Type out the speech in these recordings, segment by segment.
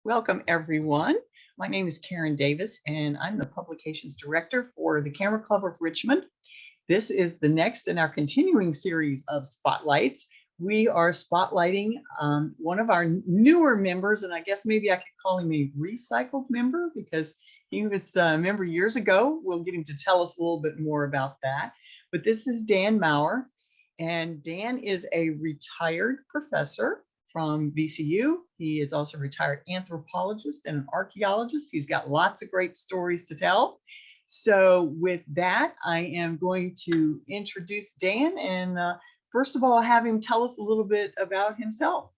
Welcome, everyone. My name is Karen Davis, and I'm the Publications Director for the Camera Club of Richmond. This is the next in our continuing series of spotlights. We are spotlighting one of our newer members, and I guess maybe I could call him a recycled member because he was a member years ago. We'll get him to tell us a little bit more about that. But this is Dan Mouer, and Dan is a retired professor from VCU. He is also a retired anthropologist and an archaeologist. He's got lots of great stories to tell. So with that, I am going to introduce Dan and first of all, have him tell us a little bit about himself.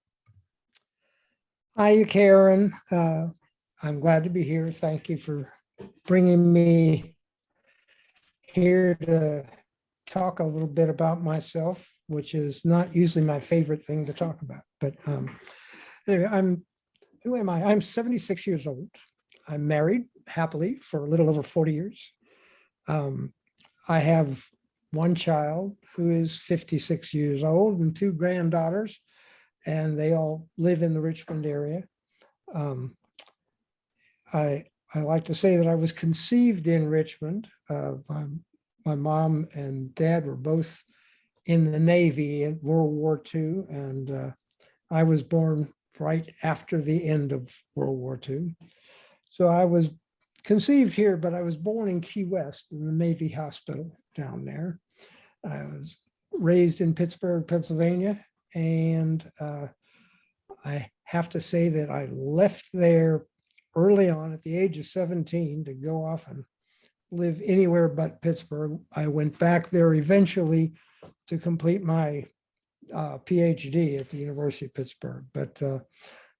Hi, Karen. I'm glad to be here. Thank you for bringing me here to talk a little bit about myself, which is not usually my favorite thing to talk about. But anyway, who am I? I'm 76 years old. I'm married happily for a little over 40 years. I have one child who is 56 years old and two granddaughters, and they all live in the Richmond area. I like to say that I was conceived in Richmond. My mom and dad were both in the Navy in World War II, and I was born right after the end of World War II. So I was conceived here, but I was born in Key West in the Navy hospital down there. I was raised in Pittsburgh, Pennsylvania, and I have to say that I left there early on at the age of 17 to go off and live anywhere but Pittsburgh. I went back there eventually to complete my PhD at the University of Pittsburgh, but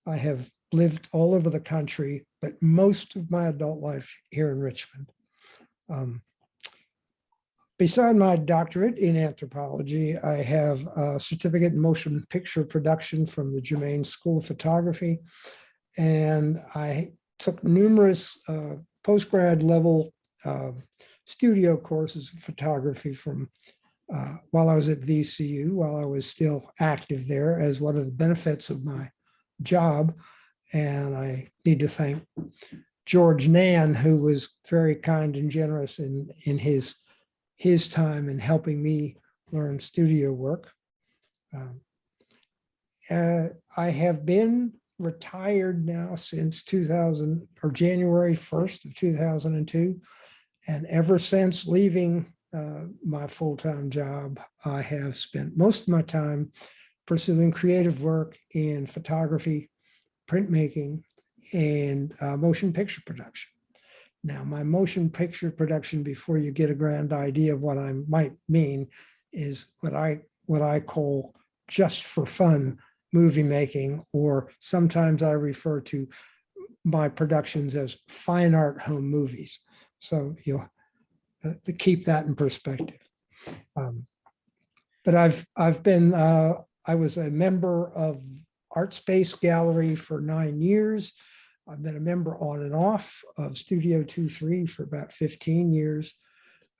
I have lived all over the country, but most of my adult life here in Richmond. Beside my doctorate in anthropology, I have a certificate in motion picture production from the Germain School of Photography, and I took numerous postgrad level studio courses in photography from while I was at VCU, while I was still active there as one of the benefits of my job. And I need to thank George Nan, who was very kind and generous in his time in helping me learn studio work. I have been retired now since 2000 or January 1st of 2002. And ever since leaving my full-time job, I have spent most of my time pursuing creative work in photography, printmaking, and motion picture production. Now, my motion picture production, before you get a grand idea of what I might mean, is what I call just for fun movie making, or sometimes I refer to my productions as fine art home movies. So you'll to keep that in perspective. But I was a member of Art Space Gallery for 9 years. I've been a member on and off of Studio 23 for about 15 years.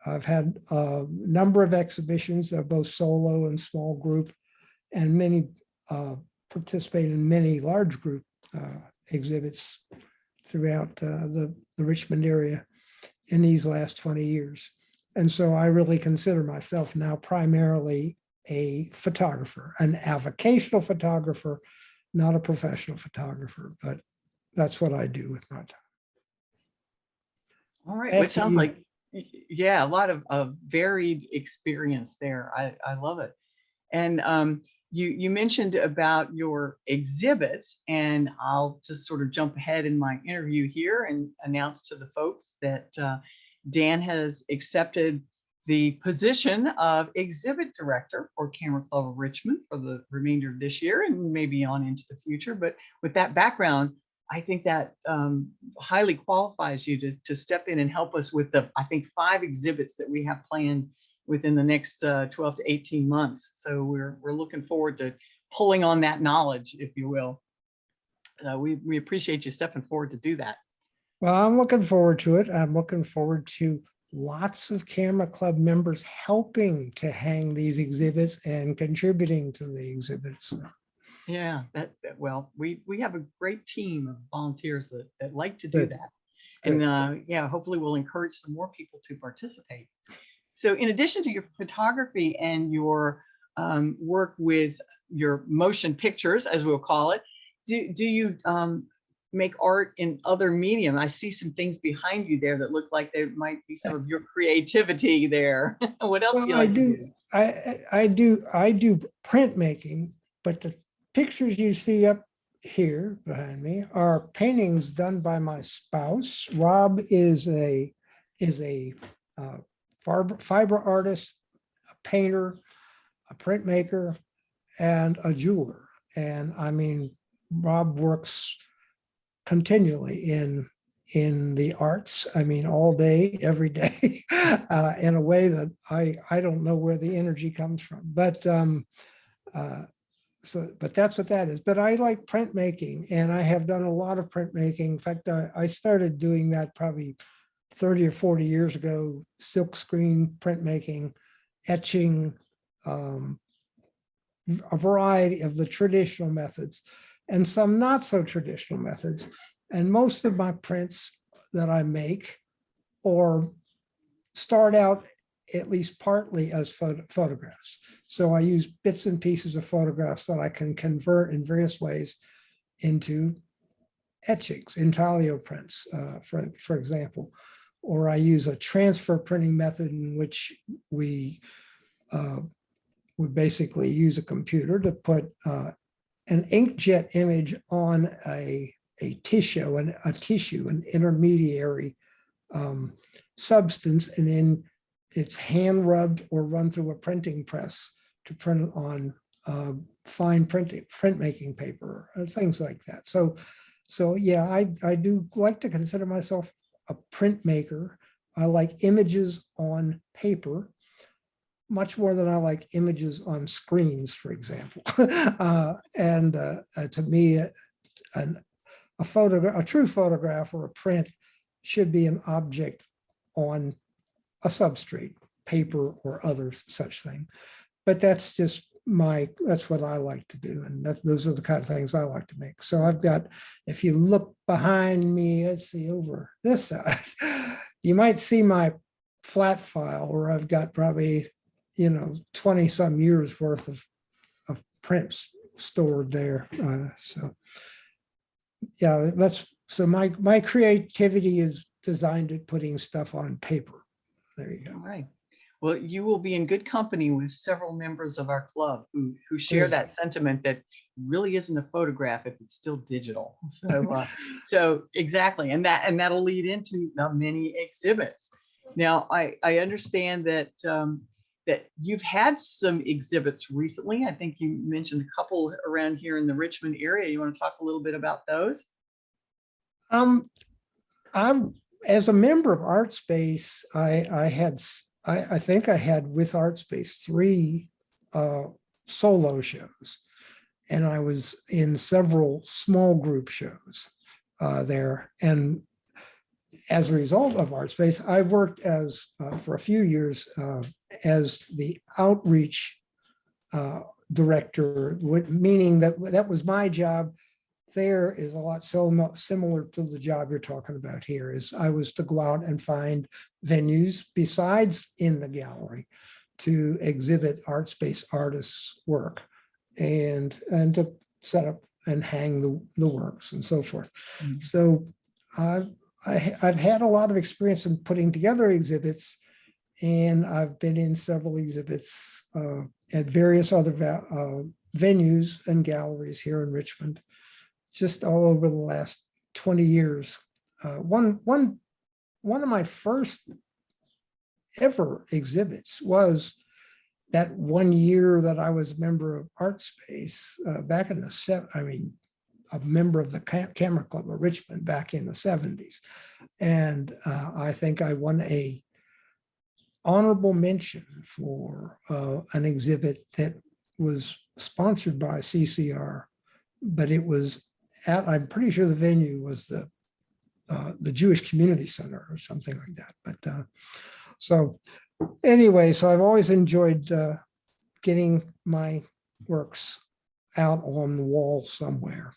I've had a number of exhibitions, both solo and small group, and many participated in many large group exhibits throughout the Richmond area in these last 20 years. And so I really consider myself now primarily a photographer, an avocational photographer, not a professional photographer, but that's what I do with my time. All right, well, it sounds like, yeah, a lot of varied experience there. I love it. And you mentioned about your exhibits, and I'll just sort of jump ahead in my interview here and announce to the folks that Dan has accepted the position of exhibit director for Camera Club of Richmond for the remainder of this year and maybe on into the future. But with that background, I think that highly qualifies you to step in and help us with the, I think, 5 exhibits that we have planned within the next 12 to 18 months. So we're looking forward to pulling on that knowledge, if you will. We appreciate you stepping forward to do that. Well, I'm looking forward to it. I'm looking forward to lots of Camera Club members helping to hang these exhibits and contributing to the exhibits. Yeah, well, we have a great team of volunteers that like to do Good, that. And good. yeah, hopefully we'll encourage some more people to participate. So in addition to your photography and your work with your motion pictures, as we'll call it, do you make art in other medium? I see some things behind you there that look like they might be some of your creativity there. What else do Well, you like to do? I do printmaking, but the pictures you see up here behind me are paintings done by my spouse. Rob is a uh, fiber artist, a painter, a printmaker, and a jeweler. And I mean, Rob works continually in the arts. I mean, all day, every day, in a way that I don't know where the energy comes from. But but that's what that is. But I like printmaking, and I have done a lot of printmaking. In fact, I started doing that probably 30 or 40 years ago. Silk screen printmaking, etching, a variety of the traditional methods and some not so traditional methods. And most of my prints that I make or start out at least partly as photographs. So I use bits and pieces of photographs that I can convert in various ways into etchings, intaglio prints, for example. Or I use a transfer printing method in which we basically use a computer to put an inkjet image on a tissue, an intermediary substance, and then it's hand rubbed or run through a printing press to print it on fine printmaking paper, things like that. So yeah, I do like to consider myself a printmaker. I like images on paper much more than I like images on screens, for example. To me, a true photograph or a print should be an object on a substrate, paper or other such thing. But that's just that's what I like to do. And those are the kind of things I like to make. So I've got, if you look behind me, let's see, over this side, you might see my flat file where I've got probably 20 some years worth of prints stored there. So yeah, so my creativity is designed at putting stuff on paper. There you All go. right. Well, you will be in good company with several members of our club who share Good. that sentiment that really isn't a photograph if it's still digital. So exactly, and that'll lead into many exhibits. Now, I understand that that you've had some exhibits recently. I think you mentioned a couple around here in the Richmond area. You want to talk a little bit about those? I'm as a member of ArtSpace, I think I had with ArtSpace 3 solo shows, and I was in several small group shows there. And as a result of ArtSpace, I worked as for a few years as the outreach director, meaning that was my job. There is a lot so similar to the job you're talking about here. Is I was to go out and find venues besides in the gallery to exhibit ArtSpace artists' work and to set up and hang the works and so forth. Mm-hmm. So I've had a lot of experience in putting together exhibits, and I've been in several exhibits at various other venues and galleries here in Richmond, just all over the last 20 years. One of my first ever exhibits was that 1 year that I was a member of ArtSpace back in a member of the Camera Club of Richmond back in the 70s. And I think I won a honorable mention for an exhibit that was sponsored by CCR, but it was I'm pretty sure the venue was the Jewish Community Center or something like that. But so anyway, so I've always enjoyed getting my works out on the wall somewhere.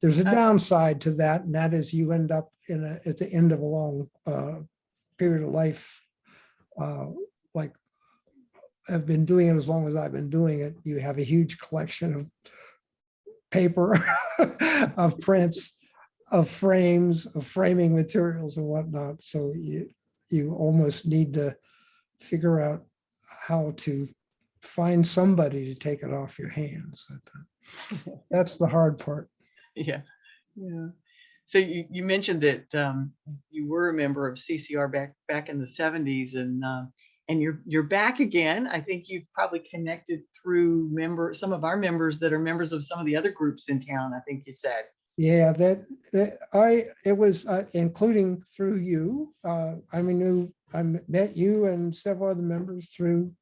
There's a Uh, downside to that, and that is you end up at the end of a long period of life, like I've been doing it as long as I've been doing it. You have a huge collection of paper, of prints, of frames, of framing materials and whatnot. So you almost need to figure out how to find somebody to take it off your hands. That's the hard part. Yeah. Yeah. So you mentioned that you were a member of CCR back in the 70s, and you're back again. I think you've probably connected through some of our members that are members of some of the other groups in town, I think you said. Yeah, it was including through you. I met you and several other members through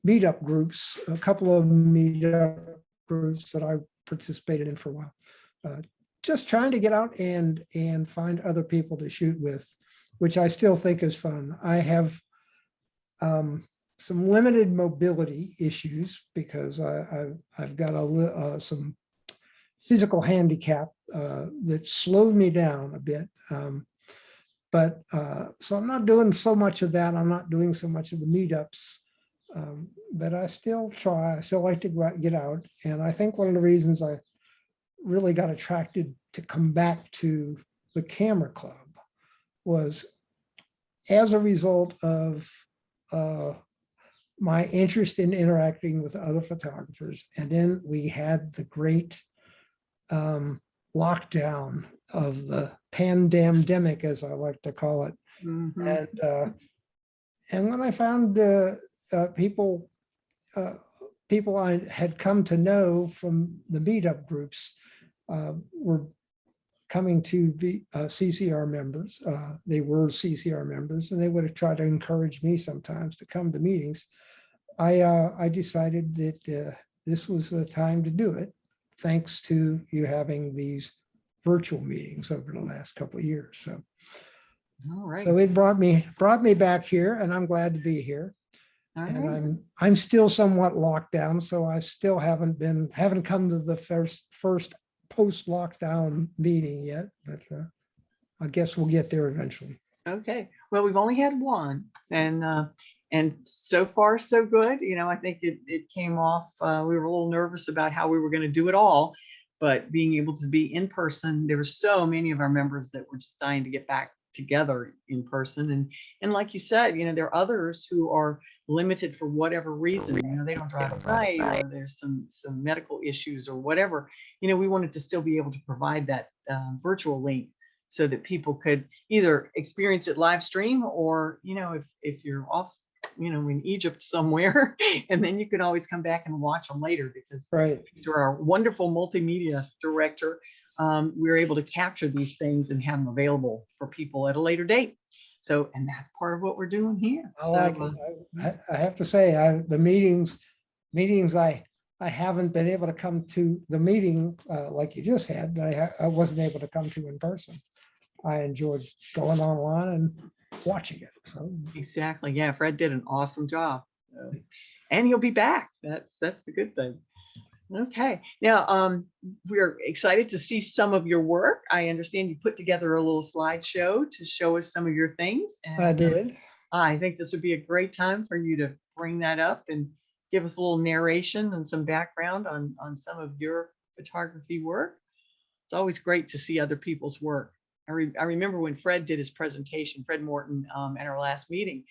meetup groups, a couple of meetup groups that I participated in for a while. Just trying to get out and find other people to shoot with, which I still think is fun. I have some limited mobility issues because I've got some physical handicap that slowed me down a bit. So I'm not doing so much of that. I'm not doing so much of the meetups, but I still try. I still like to go out and get out. And I think one of the reasons I really got attracted to come back to the camera club was as a result of my interest in interacting with other photographers. And then we had the great lockdown of the pandemic, as I like to call it. Mm-hmm. And when I found people I had come to know from the meetup groups were coming to be CCR members. They were CCR members, and they would have tried to encourage me sometimes to come to meetings. I decided that this was the time to do it, thanks to you having these virtual meetings over the last couple of years. So, All right. so it brought me back here, and I'm glad to be here. All right. And I'm still somewhat locked down, so I still haven't come to the first post-lockdown meeting yet, but I guess we'll get there eventually. Okay. Well, we've only had one, and so far so good. You know, I think it came off. We were a little nervous about how we were going to do it all, but being able to be in person, there were so many of our members that were just dying to get back together in person. And like you said, you know, there are others who are limited for whatever reason. You know, they don't drive at night, or there's some medical issues or whatever. You know, we wanted to still be able to provide that virtual link so that people could either experience it live stream, or, you know, if you're off, you know, in Egypt somewhere, and then you can always come back and watch them later, because Right. through our wonderful multimedia director, we were able to capture these things and have them available for people at a later date. So, and that's part of what we're doing here. I like it. I have to say, the meetings I haven't been able to come to the meeting like you just had, that I wasn't able to come to in person. I enjoyed going online and watching it. So exactly, yeah, Fred did an awesome job, and he'll be back. That's the good thing. Okay, now we're excited to see some of your work. I understand you put together a little slideshow to show us some of your things. And I did. I think this would be a great time for you to bring that up and give us a little narration and some background on some of your photography work. It's always great to see other people's work. I remember when Fred did his presentation, Fred Morton, at our last meeting,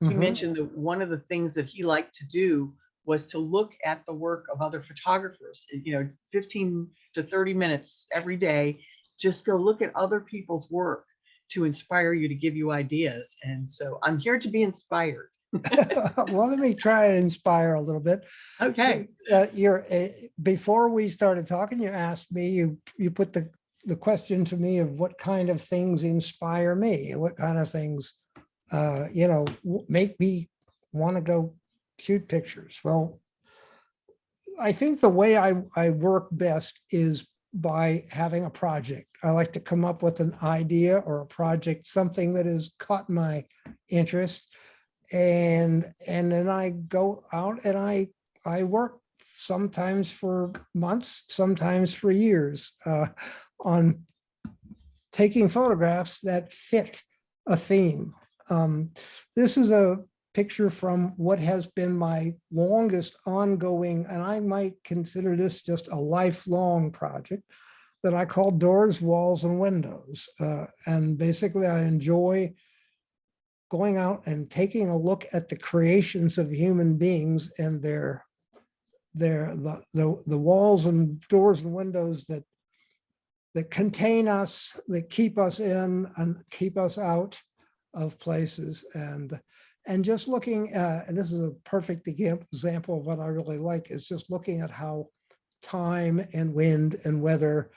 he mentioned that one of the things that he liked to do was to look at the work of other photographers, you know, 15 to 30 minutes every day, just go look at other people's work to inspire you, to give you ideas. And so I'm here to be inspired. Well, let me try and inspire a little bit. Okay. Before we started talking, you asked me, you put the question to me of what kind of things inspire me, what kind of things, you know, make me want to go shoot pictures. Well, I think the way I work best is by having a project. I like to come up with an idea or a project, something that has caught my interest, and then I go out and I work sometimes for months, sometimes for years, on taking photographs that fit a theme. This is a picture from what has been my longest ongoing, and I might consider this just a lifelong project, that I call Doors, Walls, and Windows. And basically I enjoy going out and taking a look at the creations of human beings and the walls and doors and windows that contain us, that keep us in and keep us out of places. And just looking at, and this is a perfect example of what I really like, is just looking at how time and wind and weather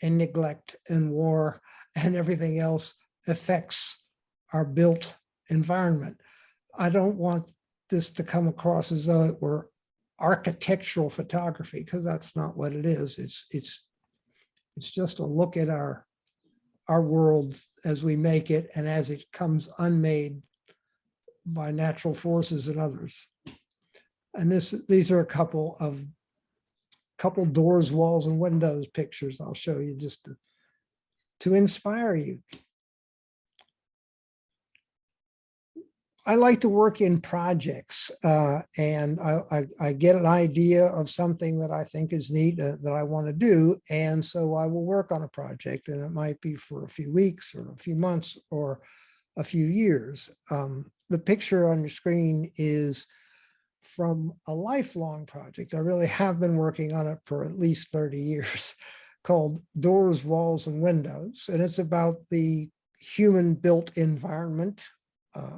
and neglect and war and everything else affects our built environment. I don't want this to come across as though it were architectural photography, because that's not what it is. It's just a look at our world as we make it and as it comes unmade by natural forces and others. And these are a couple doors, walls, and windows pictures I'll show you just to inspire you. I like to work in projects, and I get an idea of something that I think is neat that I want to do. And so I will work on a project, and it might be for a few weeks or a few months or a few years. The picture on your screen is from a lifelong project. I really have been working on it for at least 30 years, called Doors, Walls, and Windows. And it's about the human built environment.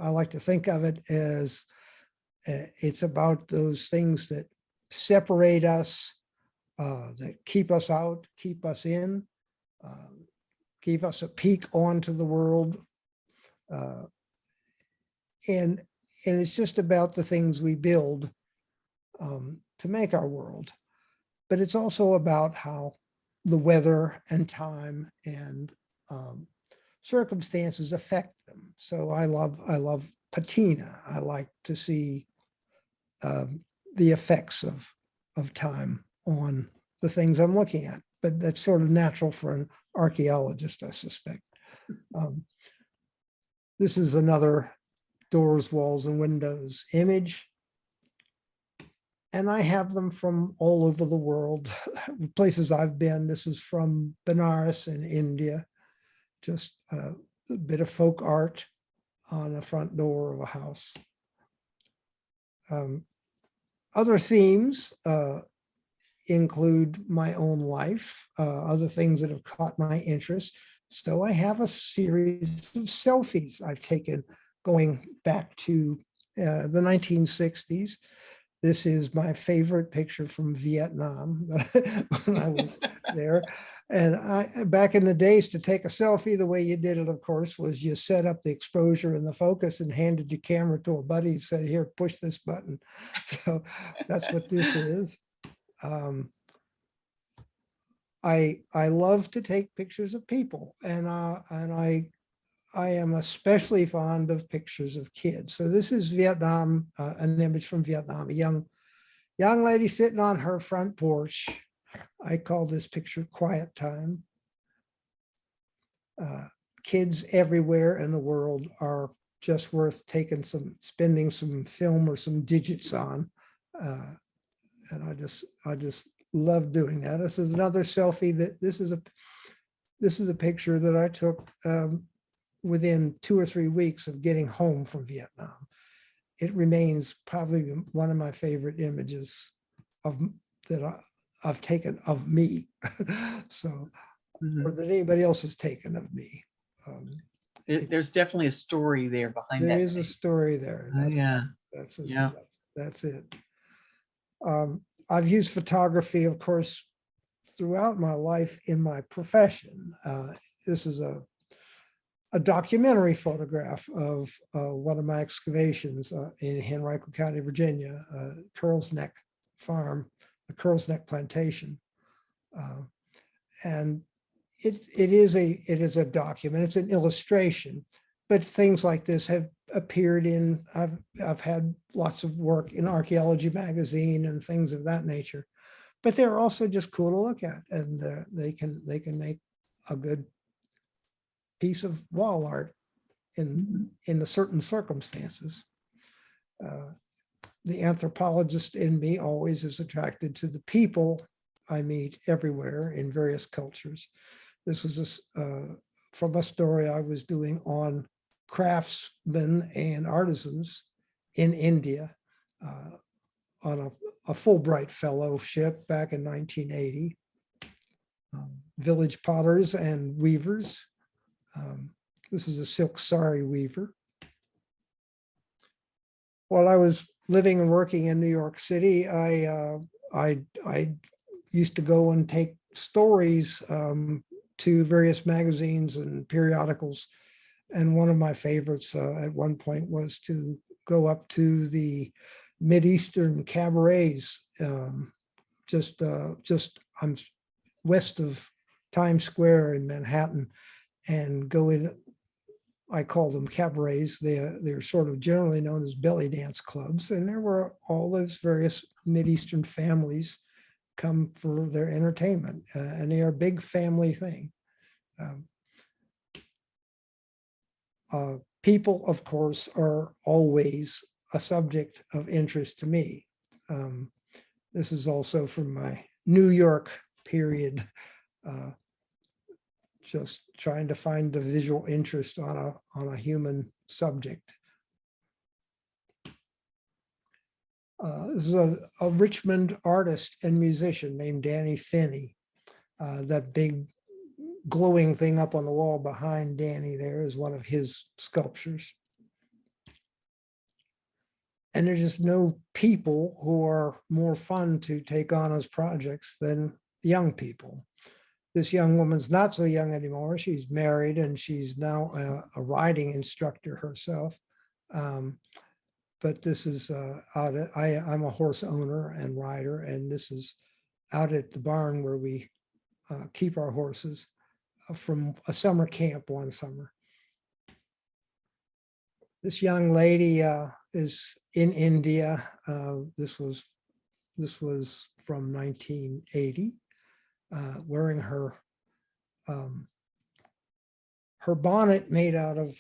I like to think of it as it's about those things that separate us, that keep us out, keep us in, give us a peek onto the world. And it's just about the things we build to make our world. But it's also about how the weather and time and circumstances affect them. So I love patina. I like to see the effects of time on the things I'm looking at, but that's sort of natural for an archaeologist, I suspect. This is another Doors, Walls, and Windows image. And I have them from all over the world, places I've been. This is from Benares in India, just a bit of folk art on the front door of a house. Other themes include my own life, other things that have caught my interest. So I have a series of selfies I've taken going back to the 1960s. This is my favorite picture from Vietnam when I was there. And back in the days, to take a selfie, the way you did it, of course, was you set up the exposure and the focus and handed your camera to a buddy and said, here, push this button. So that's what this is. I love to take pictures of people, and I am especially fond of pictures of kids. So this is Vietnam, an image from Vietnam, a young lady sitting on her front porch. I call this picture Quiet Time. Kids everywhere in the world are just worth spending some film or some digits on. And I just love doing that. This is another selfie this is a picture that I took within 2 or 3 weeks of getting home from Vietnam. It remains probably one of my favorite images that I've taken of me. So, or that anybody else has taken of me. There's definitely a story there behind that. There is a story there. That's it. I've used photography, of course, throughout my life in my profession. This is a documentary photograph of one of my excavations in Henrico County, Virginia, Curls Neck Farm, the Curls Neck Plantation. And it is a document, it's an illustration, but things like this have appeared in, I've had lots of work in Archaeology magazine and things of that nature. but they're also just cool to look at, and they can make a good piece of wall art in the certain circumstances. The anthropologist in me always is attracted to the people I meet everywhere in various cultures. This was from a story I was doing on craftsmen and artisans in India on a Fulbright fellowship back in 1980. Village potters and weavers. This is a silk sari weaver. While I was living and working in New York City, I used to go and take stories to various magazines and periodicals. And one of my favorites at one point was to go up to the Mideastern cabarets, just I'm west of Times Square in Manhattan, and go in. I call them cabarets. They're sort of generally known as belly dance clubs, and there were all those various Mideastern families come for their entertainment, and they are a big family thing. People, of course, are always a subject of interest to me. This is also from my New York period, just trying to find the visual interest on a human subject. This is a Richmond artist and musician named Danny Finney. That big glowing thing up on the wall behind Danny there is one of his sculptures. And there's just no people who are more fun to take on as projects than young people. This young woman's not so young anymore. She's married and she's now a riding instructor herself. But this is I'm a horse owner and rider, and this is out at the barn where we keep our horses from a summer camp one summer. This young lady is in India. This was from 1980, wearing her bonnet made out of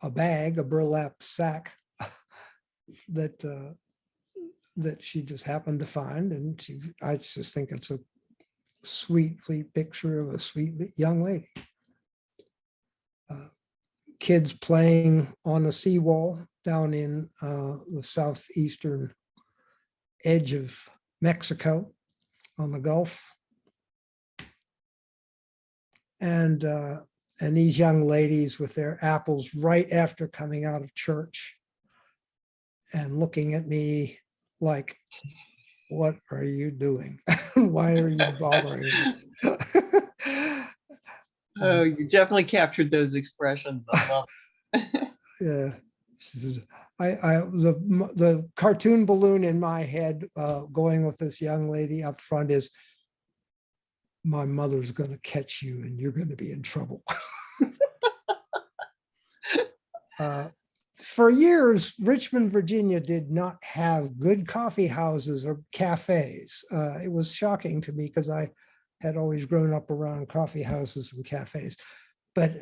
a bag, a burlap sack that she just happened to find, and I just think it's a sweet picture of a sweet young lady. Kids playing on the seawall down in the southeastern edge of Mexico on the Gulf. And these young ladies with their apples right after coming out of church and looking at me like, what are you doing? Why are you bothering us? Oh, you definitely captured those expressions. I love it. Yeah. The cartoon balloon in my head going with this young lady up front is, my mother's going to catch you and you're going to be in trouble. For years, Richmond, Virginia did not have good coffee houses or cafes. It was shocking to me because I had always grown up around coffee houses and cafes. But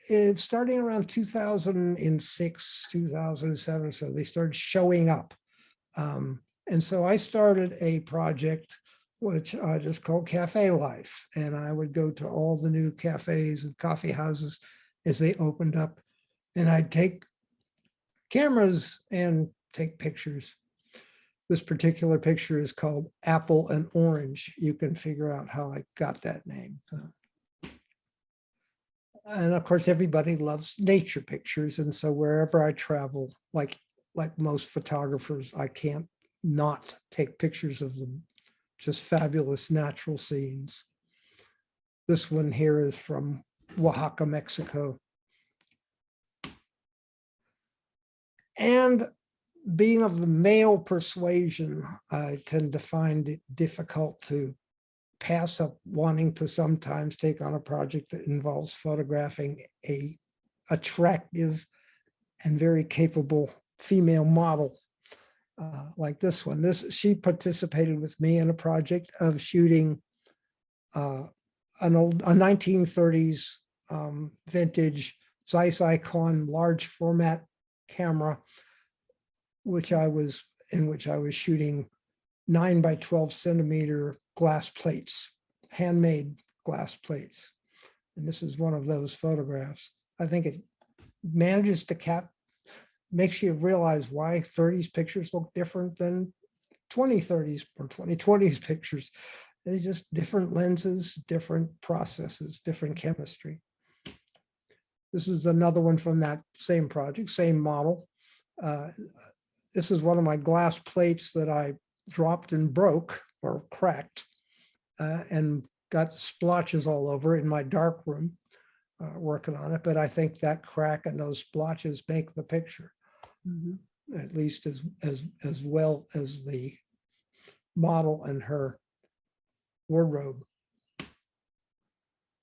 it's starting around 2006, 2007, so they started showing up. And so I started a project which I just called Cafe Life. And I would go to all the new cafes and coffee houses as they opened up. And I'd take cameras and take pictures. This particular picture is called Apple and Orange. You can figure out how I got that name. And of course, everybody loves nature pictures. And so wherever I travel, like most photographers, I can't not take pictures of them. Just fabulous natural scenes. This one here is from Oaxaca, Mexico. And being of the male persuasion, I tend to find it difficult to pass up wanting to sometimes take on a project that involves photographing a attractive and very capable female model. like this one. She participated with me in a project of shooting a 1930s vintage Zeiss Icon large format camera, which I was shooting 9 by 12 centimeter glass plates, handmade glass plates. And this is one of those photographs. I think it manages to makes you realize why 30s pictures look different than 2030s or 2020s pictures. They're just different lenses, different processes, different chemistry. This is another one from that same project, same model. This is one of my glass plates that I dropped and broke or cracked and got splotches all over in my dark room working on it. But I think that crack and those splotches make the picture, at least as well as the model and her wardrobe.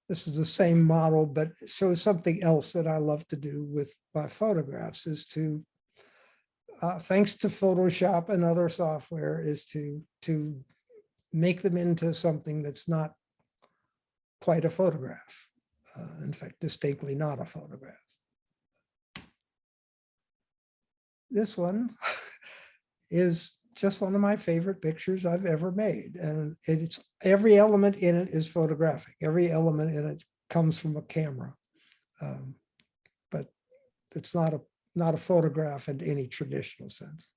This is the same model, but shows something else that I love to do with my photographs is to, thanks to Photoshop and other software, is to make them into something that's not quite a photograph. In fact, distinctly not a photograph. This one is just one of my favorite pictures I've ever made. And it's every element in it is photographic. Every element in it comes from a camera. But it's not a photograph in any traditional sense.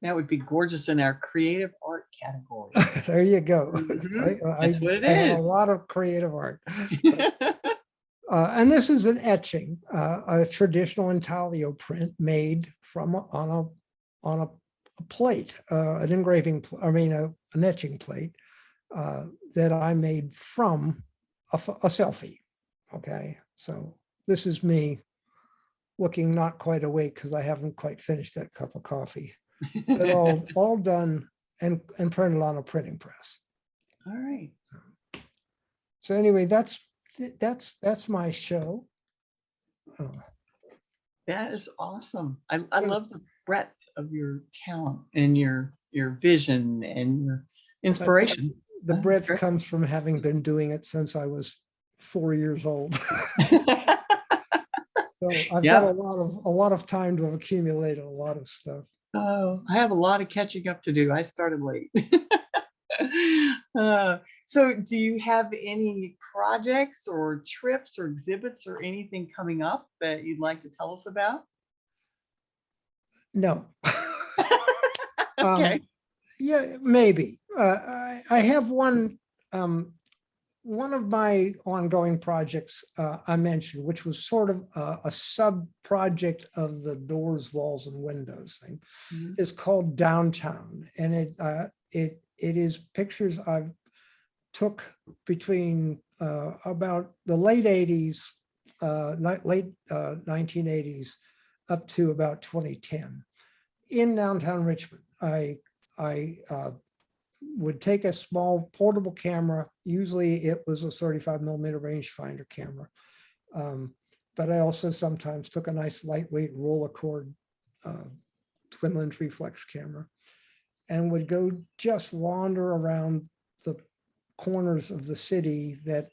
That would be gorgeous in our creative art category. There you go. That's what it I have is. a lot of creative art. And this is an etching, a traditional intaglio print made from on a plate, an engraving, an etching plate that I made from a selfie. Okay, so this is me looking not quite awake because I haven't quite finished that cup of coffee. But all done and printed on a printing press. All right. So anyway, that's my show. That is awesome. I love the breadth of your talent and your vision and your inspiration. The breadth comes from having been doing it since I was 4 years old. So I've got a lot of time to have accumulated a lot of stuff. Oh, I have a lot of catching up to do. I started late. So do you have any projects or trips or exhibits or anything coming up that you'd like to tell us about? No. Okay. Yeah, maybe. I have one of my ongoing projects I mentioned, which was sort of a sub-project of the doors, walls, and windows thing, is called Downtown. And it is pictures I've took between about the late 80s, late 1980s, up to about 2010. In downtown Richmond, I would take a small portable camera. Usually it was a 35mm rangefinder camera. But I also sometimes took a nice lightweight roller cord twin lens reflex camera and would go just wander around the corners of the city that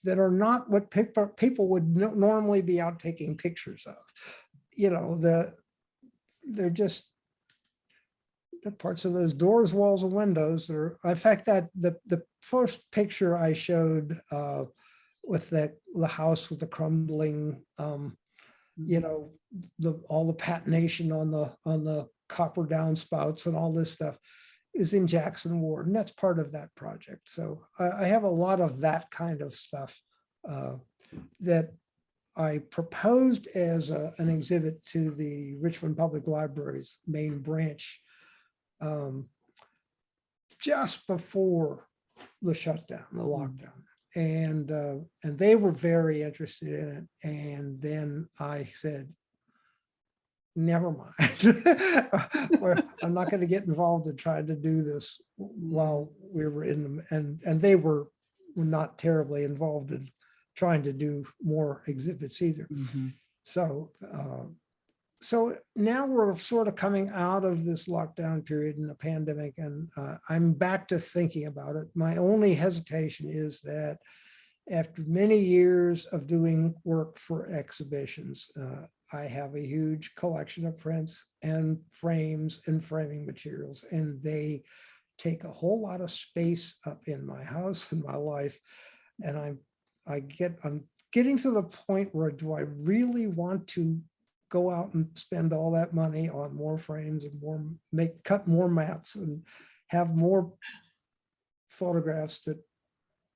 are not what people would normally be out taking pictures of. You know, they're just the parts of those doors, walls, and windows that are, in fact, that the first picture I showed with the house with the crumbling, you know, all the patination on the copper downspouts and all this stuff is in Jackson Ward, and that's part of that project. So I have a lot of that kind of stuff that I proposed as an exhibit to the Richmond Public Library's main branch just before the shutdown, the lockdown. And they were very interested in it. And then I said, never mind. I'm not going to get involved in trying to do this while we were in them. And they were not terribly involved in trying to do more exhibits either. So So now we're sort of coming out of this lockdown period in the pandemic, and I'm back to thinking about it. My only hesitation is that after many years of doing work for exhibitions, I have a huge collection of prints and frames and framing materials, and they take a whole lot of space up in my house and my life. And I'm getting to the point where, do I really want to go out and spend all that money on more frames and cut more mats and have more photographs that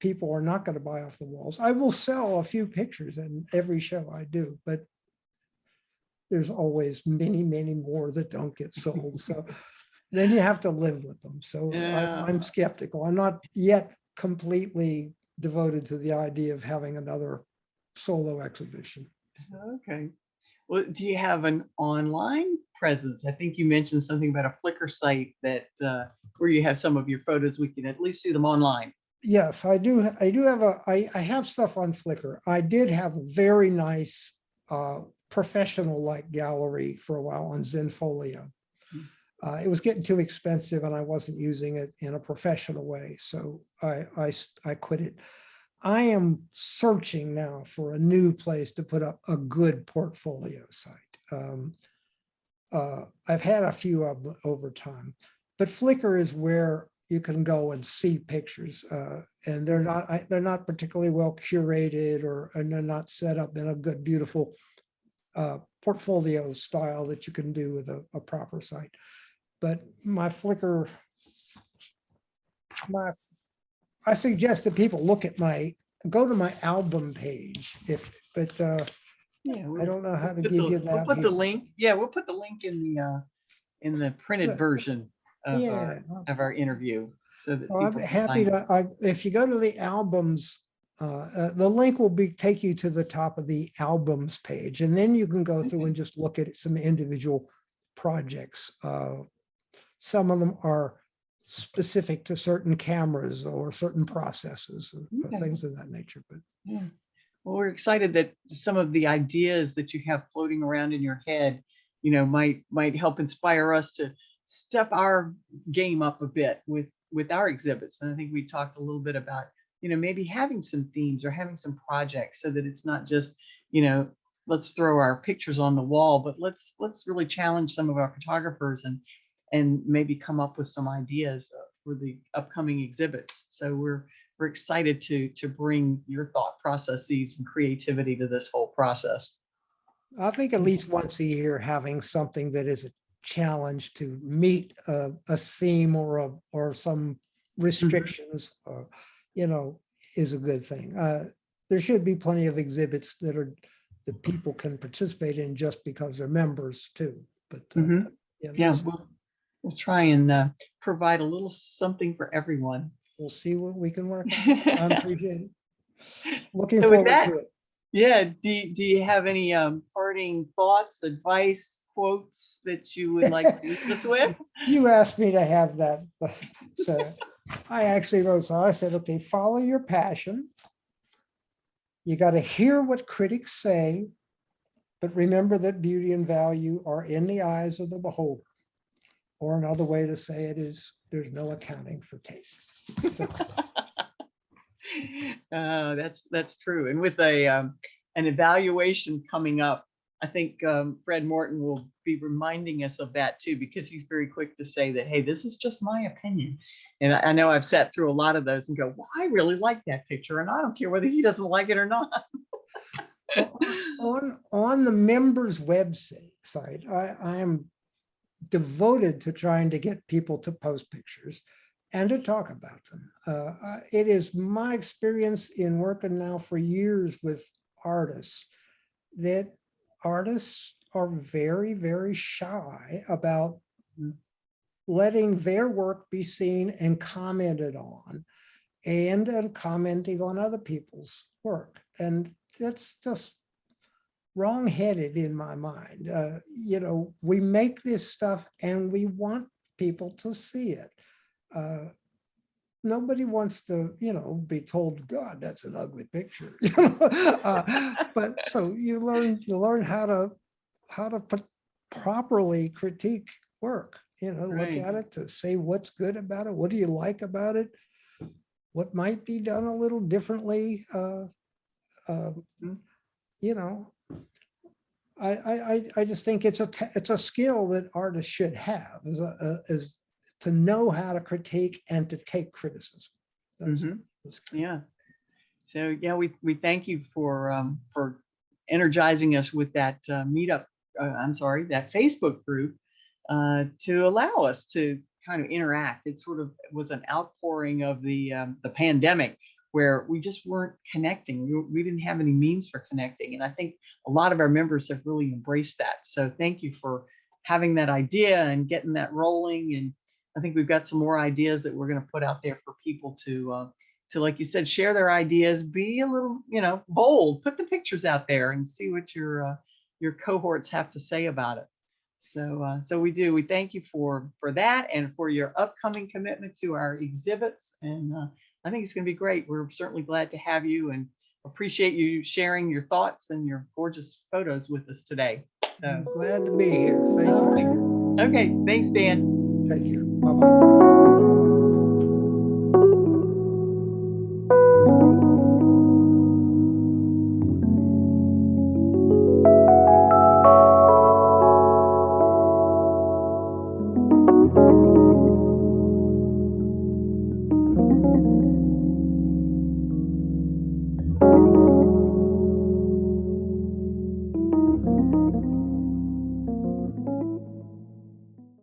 people are not going to buy off the walls? I will sell a few pictures in every show I do, but there's always many, many more that don't get sold. So then you have to live with them. So Yeah. I'm skeptical. I'm not yet completely devoted to the idea of having another solo exhibition. Okay. Well, do you have an online presence? I think you mentioned something about a Flickr site that where you have some of your photos. We can at least see them online. Yes, I do. I have stuff on Flickr. I did have a very nice professional-like gallery for a while on Zenfolio. It was getting too expensive and I wasn't using it in a professional way, so I quit it. I am searching now for a new place to put up a good portfolio site. I've had a few of them over time, but Flickr is where you can go and see pictures, and they're not particularly well curated, and they're not set up in a good, beautiful portfolio style that you can do with a proper site. But my Flickr, I suggest that people go to my album page. Yeah, I don't know how to give you that. We'll put the link. Yeah, we'll put the link in the printed version of our interview, so that I'm happy to. If you go to the albums, the link will take you to the top of the albums page, and then you can go through and just look at some individual projects. Some of them are specific to certain cameras or certain processes, or things of that nature. But yeah, well, we're excited that some of the ideas that you have floating around in your head, might help inspire us to step our game up a bit with our exhibits. And I think we talked a little bit about, maybe having some themes or having some projects, so that it's not just, let's throw our pictures on the wall, but let's really challenge some of our photographers and maybe come up with some ideas for the upcoming exhibits. So we're excited to bring your thought processes and creativity to this whole process. I think at least once a year, having something that is a challenge to meet a theme or some restrictions, is a good thing. There should be plenty of exhibits that people can participate in just because they're members too. But yeah, we'll try and provide a little something for everyone. We'll see what we can work on. I appreciate it. Looking So forward to it. Yeah. Do you have any parting thoughts, advice, quotes that you would like to leave us with? You asked me to have that, so I actually wrote. So I said, okay, follow your passion. You got to hear what critics say, but remember that beauty and value are in the eyes of the beholder. Or another way to say it is, there's no accounting for taste. So. That's true. And with an evaluation coming up, I think Fred Morton will be reminding us of that too, because he's very quick to say that, hey, this is just my opinion. And I know I've sat through a lot of those and go, well, I really like that picture, and I don't care whether he doesn't like it or not. on the members' website, I am devoted to trying to get people to post pictures and to talk about them. It is my experience in working now for years with artists that artists are very, very shy about letting their work be seen and commented on, and commenting on other people's work. And that's just wrong-headed in my mind. We make this stuff and we want people to see it. Nobody wants to, be told, God, that's an ugly picture. But so you learn how to properly critique work, look Right. at it, to say what's good about it, what do you like about it, what might be done a little differently. Mhm. You know, I just think it's a skill that artists should have, is to know how to critique and to take criticism. Mhm. Yeah. So yeah, we thank you for energizing us with that meetup. I'm sorry, that Facebook group to allow us to kind of interact. It sort of was an outpouring of the pandemic where we just weren't connecting. We didn't have any means for connecting, and I think a lot of our members have really embraced that. So thank you for having that idea and getting that rolling. And I think we've got some more ideas that we're going to put out there for people to, like you said, share their ideas, be a little, bold, put the pictures out there and see what your cohorts have to say about it. So we do. We thank you for that and for your upcoming commitment to our exhibits. And I think it's going to be great. We're certainly glad to have you and appreciate you sharing your thoughts and your gorgeous photos with us today. So Glad to be here. Thank you. okay, thanks, Dan. Take care. Bye-bye.